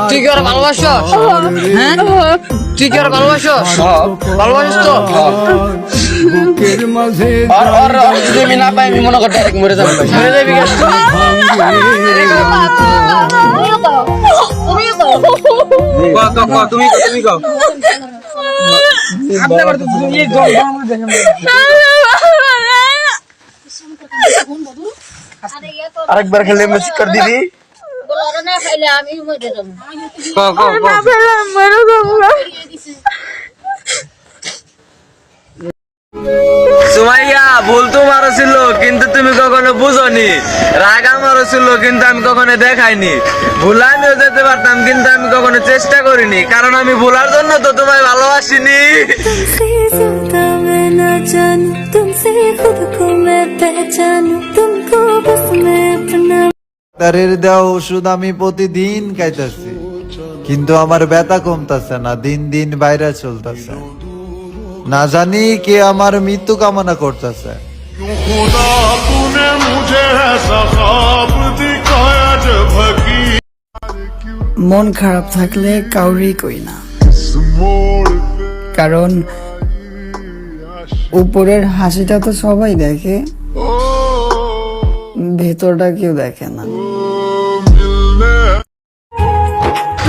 তুই কি ওরা ভালোবাসো? হ্যাঁ, তুই কি ওরা ভালোবাসো? ভালোবাসিস তো? আমি না পাই, আমি মনে কর ডাইরেক্ট মরে যাবো। মরে যাবি কেন? তুমি আরেকবার খেলে মিস কর দিদি। সুমাইয়া, ভুল তোমারও ছিল কিন্তু তুমি কখনো বুঝোনি, রাগ আমারও ছিল কিন্তু আমি কখনো দেখাইনি, ভুল আমিও যেতে পারতাম কিন্তু আমি কখনো চেষ্টা করিনি, কারণ আমি ভুলার জন্য তো তোমায় ভালোবাসিনি। ডাক্তারের দেওয়া ওষুধ আমি প্রতিদিন খাইতেছি, কিন্তু আমার ব্যথা কমতেছে না, দিন দিন বাইরে চলতেছে। না জানি কে আমার মৃত্যু কামনা করতেছে। মন খারাপ থাকলে কাউরি কই না, কারণ উপরের হাসিটা তো সবাই দেখে, ভেতরটা কেউ দেখে না।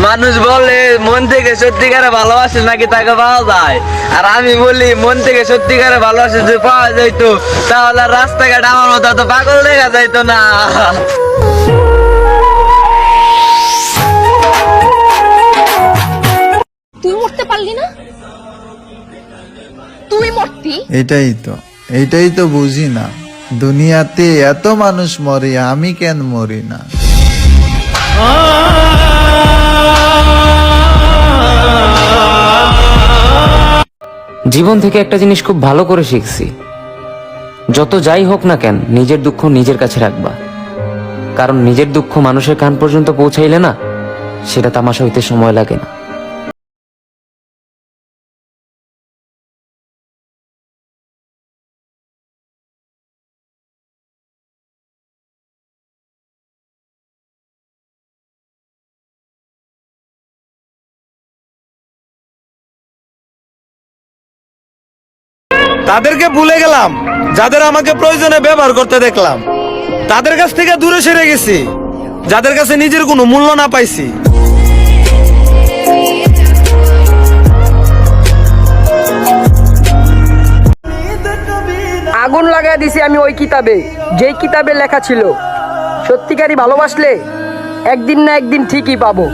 মানুষ বলে মন থেকে সত্যিকারে ভালোবাসে নাকি তাকে পাওয়া যায়, আর আমি বলি মন থেকে সত্যিকারে ভালোবাসে যদি পাওয়া যাইতো তাহলে রাস্তাঘাট আমার মতো এত পাগল দেখা যাইতো না। তুই মরতে পারলি না, তুই মরতি। এটাই তো বুঝি না, দুনিয়াতে এত মানুষ মরে, আমি কেন মরি না? জীবন থেকে একটা জিনিস খুব ভালো করে শিখছি, যত যাই হোক না কেন নিজের দুঃখ নিজের কাছে রাখবা, কারণ নিজের দুঃখ মানুষের কান পর্যন্ত পৌঁছাইলে না সেটা তামাশা হইতে সময় লাগে না। তাদেরকে ভুলে গেলাম যাদের আমাকে প্রয়োজনে ব্যবহার করতে দেখলাম, তাদের কাছ থেকে দূরে সরে গেছি যাদের কাছে নিজের কোনো মূল্য না পাইছি। আগুন লাগাই দিছি আমি ওই কিতাবে, যেই কিতাবে লেখা ছিল সত্যিকারই ভালোবাসলে একদিন না একদিন ঠিকই পাবো।